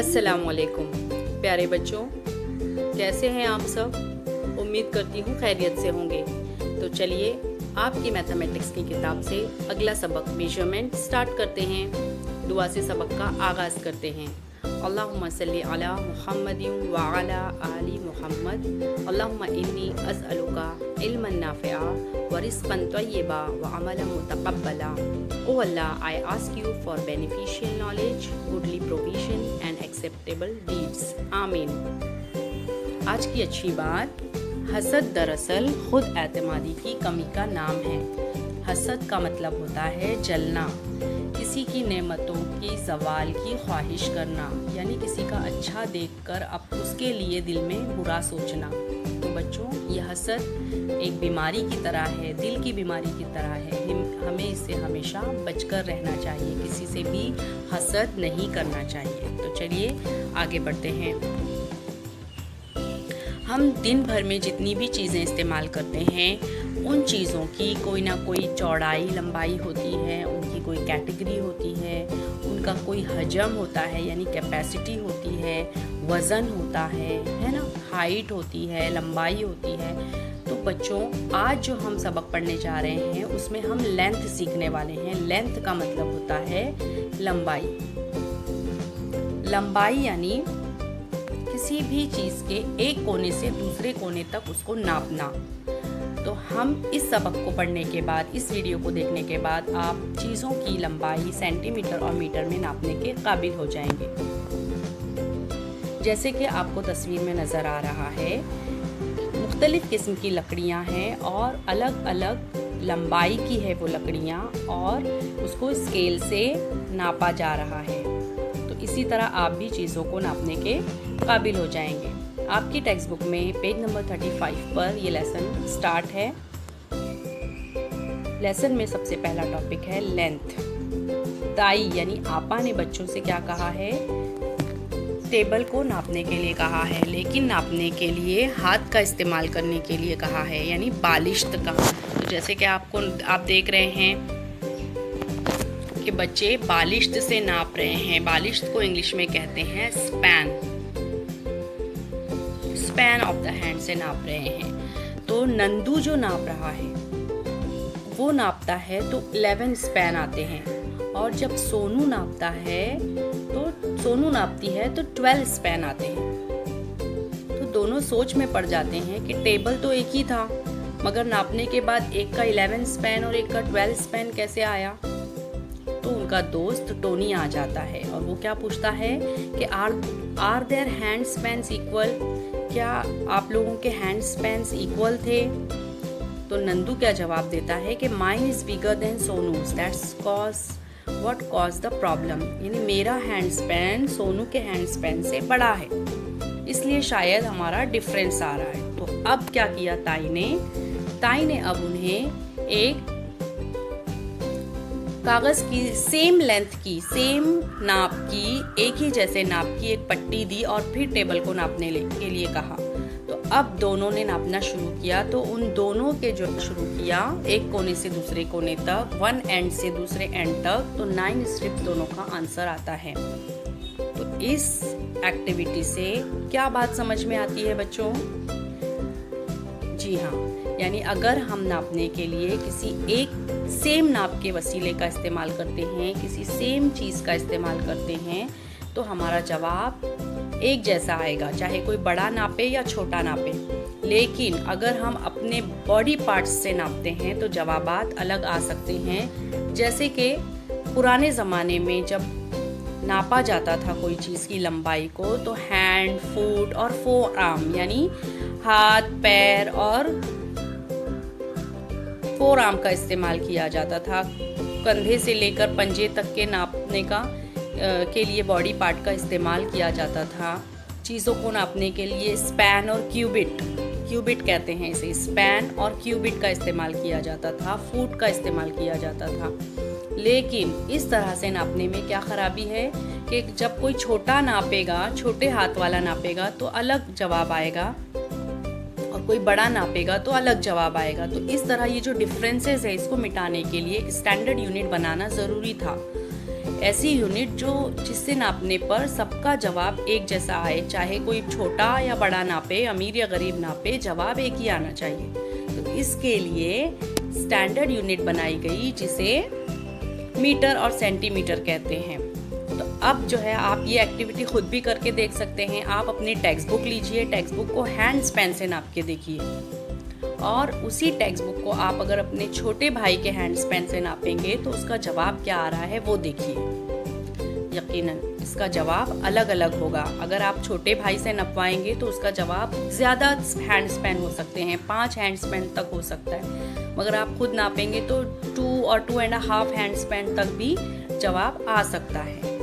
अस्सलामुअलैकुम प्यारे बच्चों, कैसे हैं आप सब। उम्मीद करती हूँ खैरियत से होंगे। तो चलिए आपकी मैथमेटिक्स की किताब से अगला सबक मेजरमेंट स्टार्ट करते हैं। दुआ से सबक का आगाज़ करते हैं। अल्लाहुम्मा सल्ली अला मुहम्मदिन व अला आलि मुहम्मद। अल्लाहुम्मा इन्नी अस्अलुका इल्मन नाफ़िआ व रिज़्क़न तय्यबा व अमलन मुतक़ब्बला। O Allah, I ask you for beneficial knowledge, goodly provision and acceptable deeds. आमीन। आज की अच्छी बात, हसद दरअसल खुद एतमादी की कमी का नाम है। हसद का मतलब होता है जलना, किसी की नेमतों की ज़वाल की ख्वाहिश करना, यानी किसी का अच्छा देखकर अब उसके लिए दिल में बुरा सोचना। तो बच्चों, यह हसद एक बीमारी की तरह है, दिल की बीमारी की तरह है। हमें इससे हमेशा बचकर रहना चाहिए, किसी से भी हसद नहीं करना चाहिए। तो चलिए आगे बढ़ते हैं। हम दिन भर में जितनी भी चीज़ें इस्तेमाल करते हैं, उन चीज़ों की कोई ना कोई चौड़ाई लंबाई होती है, उनकी कोई कैटेगरी होती है, उनका कोई हजम होता है यानी कैपेसिटी होती है, वज़न होता है ना, हाइट होती है, लंबाई होती है। तो बच्चों, आज जो हम सबक पढ़ने जा रहे हैं उसमें हम लेंथ सीखने वाले हैं। लेंथ का मतलब होता है लंबाई। लंबाई यानी किसी भी चीज़ के एक कोने से दूसरे कोने तक उसको नापना। तो हम इस सबक को पढ़ने के बाद, इस वीडियो को देखने के बाद आप चीज़ों की लंबाई सेंटीमीटर और मीटर में नापने के काबिल हो जाएंगे। जैसे कि आपको तस्वीर में नज़र आ रहा है, मुख्तलिफ़ किस्म की लकड़ियाँ हैं और अलग अलग लंबाई की है वो लकड़ियाँ, और उसको स्केल से नापा जा रहा है। तो इसी तरह आप भी चीज़ों को नापने के काबिल हो जाएंगे। आपकी टेक्स्ट बुक में पेज नंबर 35 पर ये लेसन स्टार्ट है। लेसन में सबसे पहला टॉपिक है लेंथ। ताई यानी आपा ने बच्चों से क्या कहा है? टेबल को नापने के लिए कहा है, लेकिन नापने के लिए हाथ का इस्तेमाल करने के लिए कहा है, यानी बालिश्त का। तो जैसे कि आप देख रहे हैं कि बच्चे बालिश्त से नाप रहे हैं। बालिश्त को इंग्लिश में कहते हैं span. Span of the hand से नाप रहे हैं। तो नंदू जो नाप रहा है वो नापता है तो 11 स्पैन आते हैं, और जब सोनू नापता है तो सोनू नापती है तो 12 स्पैन आते हैं। तो दोनों सोच में पड़ जाते हैं कि टेबल तो एक ही था, मगर नापने के बाद एक का 11 स्पैन और एक का 12 स्पैन कैसे आया। तो उनका दोस्त टोनी आ जाता है और वो क्या पूछता है कि are there hand spans equal? क्या आप लोगों के हैंड स्पैन्स इक्वल थे? तो नंदू क्या जवाब देता है कि mine is bigger than सोनूज, that's what cause the problem, यानी मेरा हैंड स्पैन सोनू के हैंड स्पैन से बड़ा है, इसलिए शायद हमारा डिफरेंस आ रहा है। तो अब क्या किया ताई ने अब उन्हें एक कागज़ की सेम लेंथ की, सेम नाप की, एक ही जैसे नाप की एक पट्टी दी और फिर टेबल को नापने के लिए कहा। तो अब दोनों ने नापना शुरू किया। तो उन दोनों के जो शुरू किया, एक कोने से दूसरे कोने तक, वन एंड से दूसरे एंड तक, तो 9 स्ट्रिप्स दोनों का आंसर आता है। तो इस एक्टिविटी से क्या बात समझ में आती है बच्चों? जी हाँ, यानी अगर हम नापने के लिए किसी एक सेम नाप के वसीले का इस्तेमाल करते हैं, किसी सेम चीज़ का इस्तेमाल करते हैं, तो हमारा जवाब एक जैसा आएगा, चाहे कोई बड़ा नापे या छोटा नापे। लेकिन अगर हम अपने बॉडी पार्ट्स से नापते हैं तो जवाबात अलग आ सकते हैं। जैसे कि पुराने ज़माने में जब नापा जाता था कोई चीज़ की लंबाई को, तो हैंड, फुट और फोर आर्म यानी हाथ, पैर और फोर आर्म का इस्तेमाल किया जाता था। कंधे से लेकर पंजे तक के नापने के लिए बॉडी पार्ट का इस्तेमाल किया जाता था। चीज़ों को नापने के लिए स्पैन और क्यूबिट कहते हैं इसे, स्पैन और क्यूबिट का इस्तेमाल किया जाता था। फुट का इस्तेमाल किया जाता था। लेकिन इस तरह से नापने में क्या खराबी है कि जब कोई छोटा नापेगा, छोटे हाथ वाला नापेगा तो अलग जवाब आएगा, और कोई बड़ा नापेगा तो अलग जवाब आएगा। तो इस तरह ये जो डिफरेंसेस है, इसको मिटाने के लिए एक स्टैंडर्ड यूनिट बनाना ज़रूरी था। ऐसी यूनिट जिससे नापने पर सबका जवाब एक जैसा आए, चाहे कोई छोटा या बड़ा नापे, अमीर या गरीब नापे, जवाब एक ही आना चाहिए। तो इसके लिए स्टैंडर्ड यूनिट बनाई गई जिसे मीटर और सेंटीमीटर कहते हैं। तो अब जो है आप ये एक्टिविटी खुद भी करके देख सकते हैं। आप अपनी टेक्स्ट बुक लीजिए, टेक्स्ट बुक को हैंड स्पैन से नाप के देखिए, और उसी टेक्स्ट बुक को आप अगर अपने छोटे भाई के हैंड स्पैन से नापेंगे तो उसका जवाब क्या आ रहा है वो देखिए। यकीनन इसका जवाब अलग अलग होगा। अगर आप छोटे भाई से नपवाएंगे तो उसका जवाब ज़्यादा हैंड स्पैन हो सकते हैं, 5 हैंड स्पैन तक हो सकता है। मगर आप खुद नापेंगे तो 2 और 2.5 हैंड स्पैन तक भी जवाब आ सकता है।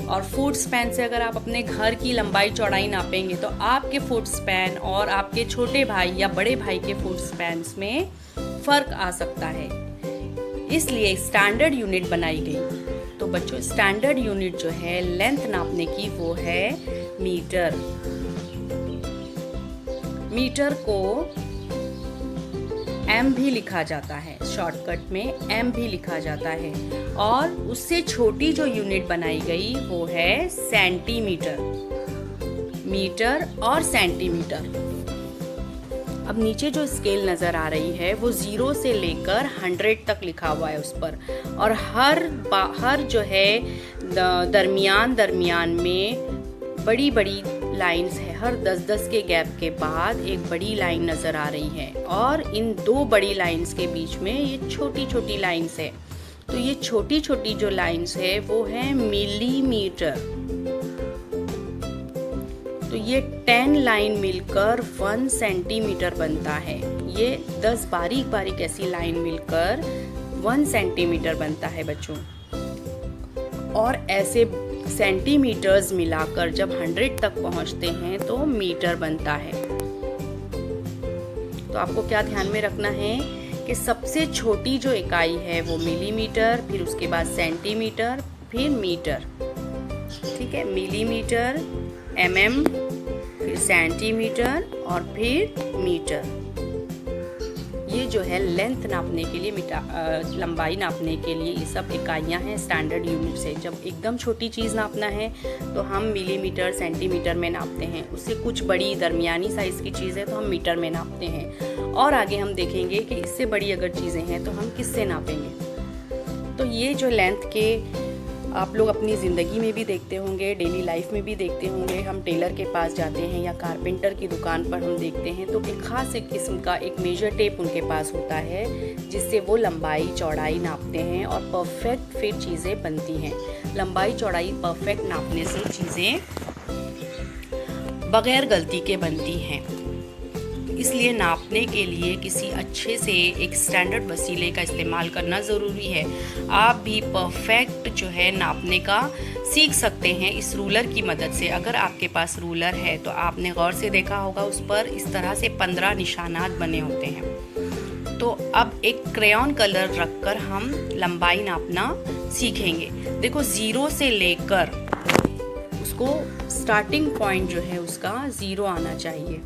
और फुट स्पैन से अगर आप अपने घर की लंबाई चौड़ाई नापेंगे तो आपके फुट स्पैन और आपके छोटे भाई या बड़े भाई के फुट स्पैन में फ़र्क आ सकता है। इसलिए स्टैंडर्ड यूनिट बनाई गई। तो बच्चों, स्टैंडर्ड यूनिट जो है लेंथ नापने की वो है मीटर। मीटर को एम भी लिखा जाता है, शॉर्टकट में एम भी लिखा जाता है। और उससे छोटी जो यूनिट बनाई गई वो है सेंटीमीटर। मीटर और सेंटीमीटर। अब नीचे जो स्केल नज़र आ रही है वो 0 से लेकर 100 तक लिखा हुआ है उस पर, और हर जो है दरमियान में बड़ी बड़ी लाइंस है। हर 10-10 के गैप के बाद एक बड़ी लाइन नज़र आ रही है, और इन 2 बड़ी लाइंस के बीच में ये छोटी छोटी लाइंस है। तो ये छोटी छोटी जो लाइंस है वो है मिलीमीटर। तो ये 10 लाइन मिलकर 1 सेंटीमीटर बनता है। ये 10 बारीक बारीक ऐसी लाइन मिलकर 1 सेंटीमीटर बनता है बच्चों। और ऐसे सेंटीमीटर्स मिलाकर जब 100 तक पहुंचते हैं तो मीटर बनता है। तो आपको क्या ध्यान में रखना है कि सबसे छोटी जो इकाई है वो मिलीमीटर, फिर उसके बाद सेंटीमीटर, फिर मीटर। ठीक है, मिलीमीटर, एमएम, फिर सेंटीमीटर और फिर मीटर। ये जो है लेंथ नापने के लिए, लंबाई नापने के लिए ये सब इकाइयाँ हैं स्टैंडर्ड यूनिट से। जब एकदम छोटी चीज़ नापना है तो हम मिलीमीटर, सेंटीमीटर में नापते हैं। उससे कुछ बड़ी दरमियानी साइज़ की चीज़ है तो हम मीटर में नापते हैं। और आगे हम देखेंगे कि इससे बड़ी अगर चीज़ें हैं तो हम किससे नापेंगे। तो ये जो लेंथ के आप लोग अपनी ज़िंदगी में भी देखते होंगे, डेली लाइफ में भी देखते होंगे। हम टेलर के पास जाते हैं या कारपेंटर की दुकान पर हम देखते हैं तो एक ख़ास एक किस्म का एक मेजर टेप उनके पास होता है जिससे वो लंबाई चौड़ाई नापते हैं और परफेक्ट फिर चीज़ें बनती हैं। लंबाई चौड़ाई परफेक्ट नापने से चीज़ें बग़ैर गलती के बनती हैं। इसलिए नापने के लिए किसी अच्छे से एक स्टैंडर्ड वसीले का इस्तेमाल करना ज़रूरी है। आप भी परफेक्ट जो है नापने का सीख सकते हैं इस रूलर की मदद से। अगर आपके पास रूलर है तो आपने गौर से देखा होगा उस पर इस तरह से 15 निशानात बने होते हैं। तो अब एक क्रेयॉन कलर रखकर हम लंबाई नापना सीखेंगे। देखो, 0 से लेकर उसको स्टार्टिंग पॉइंट जो है उसका 0 आना चाहिए,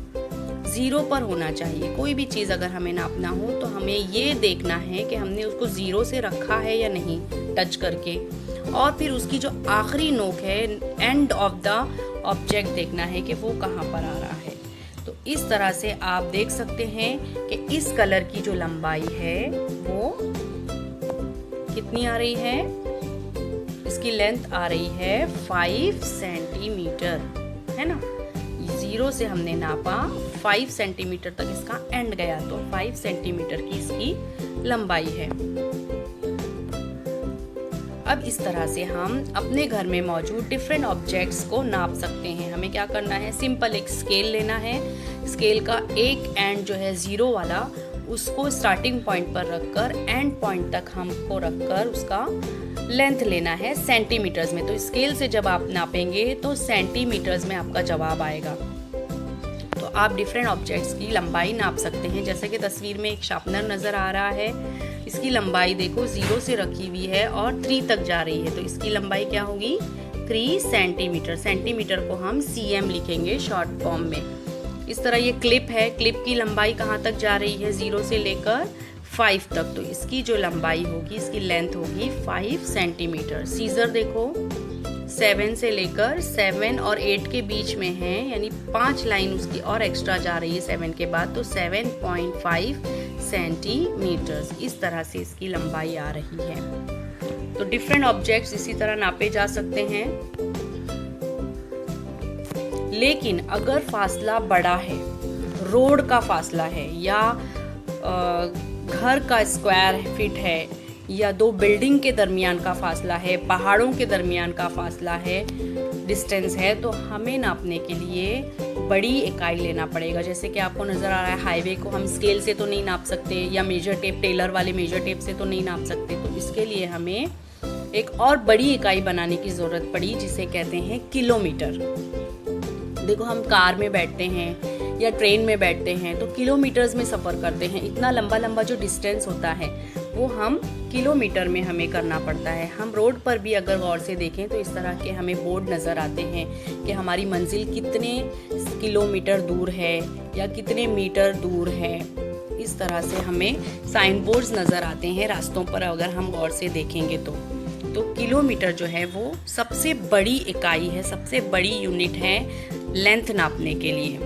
0 पर होना चाहिए। कोई भी चीज़ अगर हमें नापना हो तो हमें ये देखना है कि हमने उसको 0 से रखा है या नहीं टच करके, और फिर उसकी जो आखिरी नोक है, एंड ऑफ द ऑब्जेक्ट देखना है कि वो कहाँ पर आ रहा है। तो इस तरह से आप देख सकते हैं कि इस कलर की जो लंबाई है वो कितनी आ रही है। इसकी लेंथ आ रही है 5 सेंटीमीटर, है ना। 0 से हमने नापा, 5 सेंटीमीटर तक इसका एंड गया, तो 5 सेंटीमीटर की इसकी लंबाई है। अब इस तरह से हम अपने घर में मौजूद डिफरेंट ऑब्जेक्ट्स को नाप सकते हैं। हमें क्या करना है, सिंपल एक स्केल लेना है। स्केल का एक एंड जो है 0 वाला, उसको स्टार्टिंग पॉइंट पर रखकर एंड पॉइंट तक हमको रखकर उसका लेंथ लेना है सेंटीमीटर्स में। तो स्केल से जब आप नापेंगे तो सेंटीमीटर्स में आपका जवाब आएगा। तो आप डिफरेंट ऑब्जेक्ट्स की लंबाई नाप सकते हैं। जैसे कि तस्वीर में एक शार्पनर नज़र आ रहा है, इसकी लंबाई देखो 0 से रखी हुई है और 3 तक जा रही है, तो इसकी लंबाई क्या होगी, 3 सेंटीमीटर। सेंटीमीटर को हम cm लिखेंगे शॉर्ट फॉर्म में। इस तरह ये क्लिप है, क्लिप की लंबाई कहाँ तक जा रही है, 0 से लेकर 5 तक। तो इसकी जो लंबाई होगी, इसकी लेंथ होगी 5 सेंटीमीटर। सीजर देखो 7 से लेकर 7 और 8 के बीच में है, यानी 5 लाइन उसकी और एक्स्ट्रा जा रही है 7 के बाद, तो 7.5 सेंटीमीटर इस तरह से इसकी लंबाई आ रही है। तो डिफरेंट ऑब्जेक्ट्स इसी तरह नापे जा सकते हैं। लेकिन अगर फासला बड़ा है, रोड का फासला है या घर का स्क्वायर फीट है या दो बिल्डिंग के दरमियान का फासला है, पहाड़ों के दरमियान का फासला है, डिस्टेंस है, तो हमें नापने के लिए बड़ी इकाई लेना पड़ेगा। जैसे कि आपको नज़र आ रहा है, हाईवे को हम स्केल से तो नहीं नाप सकते या मेजर टेप, टेलर वाले मेजर टेप से तो नहीं नाप सकते। तो इसके लिए हमें एक और बड़ी इकाई बनाने की ज़रूरत पड़ी, जिसे कहते हैं किलोमीटर। देखो हम कार में बैठते हैं या ट्रेन में बैठते हैं तो किलोमीटर्स में सफ़र करते हैं। इतना लंबा लंबा जो डिस्टेंस होता है वो हम किलोमीटर में हमें करना पड़ता है। हम रोड पर भी अगर गौर से देखें तो इस तरह के हमें बोर्ड नज़र आते हैं कि हमारी मंजिल कितने किलोमीटर दूर है या कितने मीटर दूर है। इस तरह से हमें साइन बोर्ड्स नज़र आते हैं रास्तों पर, अगर हम गौर से देखेंगे तो किलोमीटर जो है वो सबसे बड़ी इकाई है, सबसे बड़ी यूनिट है लेंथ नापने के लिए।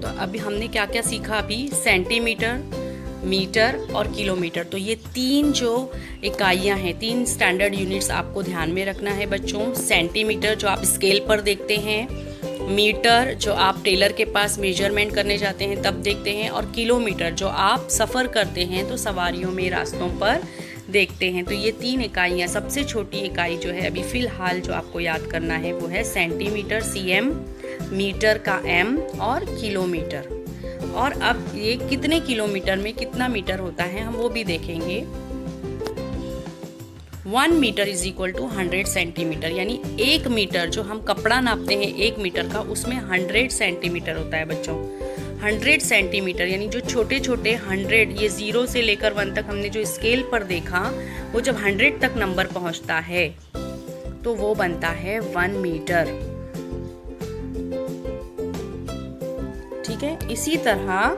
तो अभी हमने क्या क्या सीखा, अभी सेंटीमीटर, मीटर और किलोमीटर। तो ये 3 जो इकाइयां हैं, 3 स्टैंडर्ड यूनिट्स आपको ध्यान में रखना है बच्चों। सेंटीमीटर जो आप स्केल पर देखते हैं, मीटर जो आप टेलर के पास मेजरमेंट करने जाते हैं तब देखते हैं, और किलोमीटर जो आप सफ़र करते हैं तो सवारियों में, रास्तों पर देखते हैं। तो ये 3 इकाइयाँ। सबसे छोटी इकाई जो है अभी फ़िलहाल जो आपको याद करना है वो है सेंटीमीटर, cm, मीटर का m और किलोमीटर। और अब ये कितने किलोमीटर में कितना मीटर होता है हम वो भी देखेंगे। 1 metre is equal to 100 centimetre, यानी 1 मीटर जो हम कपड़ा नापते हैं 1 मीटर का, उसमें 100 सेंटीमीटर होता है बच्चों। 100 सेंटीमीटर यानी जो छोटे छोटे 100, ये 0 से लेकर 1 तक हमने जो स्केल पर देखा, वो जब 100 तक नंबर पहुंचता है तो वो बनता है 1 मीटर। ठीक है, इसी तरह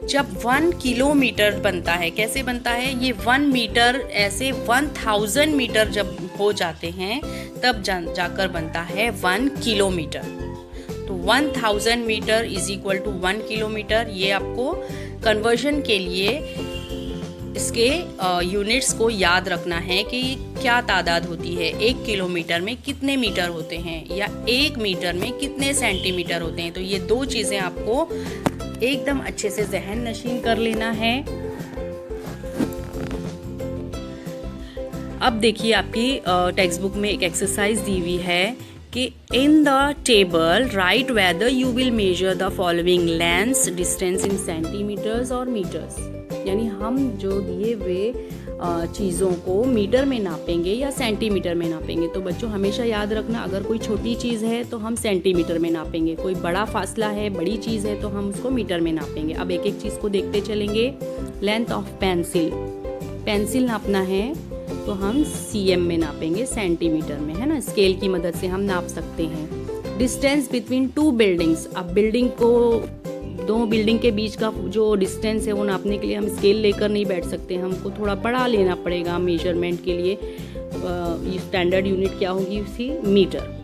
जब 1 किलोमीटर बनता है, कैसे बनता है, ये 1 मीटर ऐसे 1000 मीटर जब हो जाते हैं तब जाकर बनता है 1 किलोमीटर। तो 1000 metre is equal to 1 kilometre. ये आपको कन्वर्जन के लिए इसके यूनिट्स को याद रखना है कि क्या तादाद होती है। 1 किलोमीटर में कितने मीटर होते हैं या 1 मीटर में कितने सेंटीमीटर होते हैं। तो ये 2 चीज़ें आपको एकदम अच्छे से ज़हन नशीन कर लेना है। अब देखिए आपकी टेक्स्ट बुक में एक एक्सरसाइज दी हुई है कि in the table right whether you will measure the following lengths distance in centimetres और मीटर्स। यानी हम जो दिए हुए चीज़ों को मीटर में नापेंगे या सेंटीमीटर में नापेंगे। तो बच्चों हमेशा याद रखना, अगर कोई छोटी चीज़ है तो हम सेंटीमीटर में नापेंगे, कोई बड़ा फासला है, बड़ी चीज़ है तो हम उसको मीटर में नापेंगे। अब एक एक चीज़ को देखते चलेंगे। लेंथ ऑफ पेंसिल, पेंसिल नापना है तो हम cm में नापेंगे, सेंटीमीटर में, है ना, स्केल की मदद से हम नाप सकते हैं। डिस्टेंस बिटवीन 2 बिल्डिंग्स, अब बिल्डिंग को, 2 बिल्डिंग के बीच का जो डिस्टेंस है वो नापने के लिए हम स्केल लेकर नहीं बैठ सकते, हमको थोड़ा बड़ा लेना पड़ेगा मेजरमेंट के लिए। ये स्टैंडर्ड यूनिट क्या होगी उसकी, metre.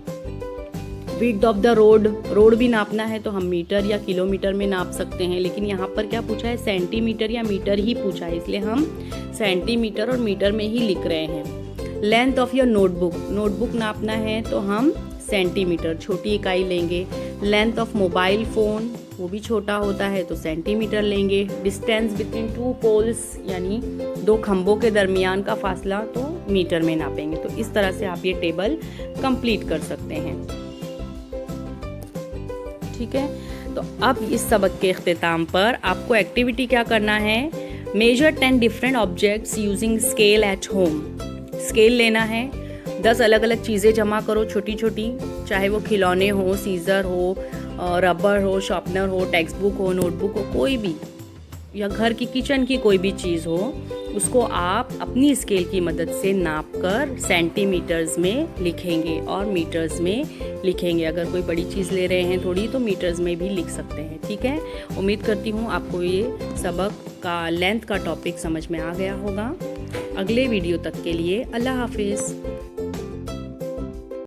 Width of the road, road भी नापना है तो हम मीटर या किलोमीटर में नाप सकते हैं, लेकिन यहाँ पर क्या पूछा है, सेंटीमीटर या मीटर ही पूछा है, इसलिए हम सेंटीमीटर और मीटर में ही लिख रहे हैं। Length of your notebook, notebook नापना है तो हम सेंटीमीटर, छोटी इकाई लेंगे। लेंथ ऑफ मोबाइल फ़ोन, वो भी छोटा होता है तो सेंटीमीटर लेंगे। डिस्टेंस बिटवीन 2 पोल्स, यानी 2 खंभों के दरमियान का फासला, तो मीटर में नापेंगे। तो इस तरह से आप ये टेबल कंप्लीट कर सकते हैं। ठीक है, तो अब इस सबक के इख्तिताम पर आपको एक्टिविटी क्या करना है, measure 10 different objects using scale at home. Scale लेना है, 10 अलग अलग चीज़ें जमा करो, छोटी छोटी, चाहे वो खिलौने हो, सीज़र हो, रबर हो, शार्पनर हो, टेक्स्ट बुक हो, नोटबुक हो, कोई भी, या घर की किचन की कोई भी चीज़ हो, उसको आप अपनी स्केल की मदद से नाप कर सेंटीमीटर्स में लिखेंगे और मीटर्स में लिखेंगे। अगर कोई बड़ी चीज़ ले रहे हैं थोड़ी तो मीटर्स में भी लिख सकते हैं। ठीक है, उम्मीद करती हूँ आपको ये सबक का लेंथ का टॉपिक समझ में आ गया होगा। अगले वीडियो तक के लिए अल्लाह हाफिज़।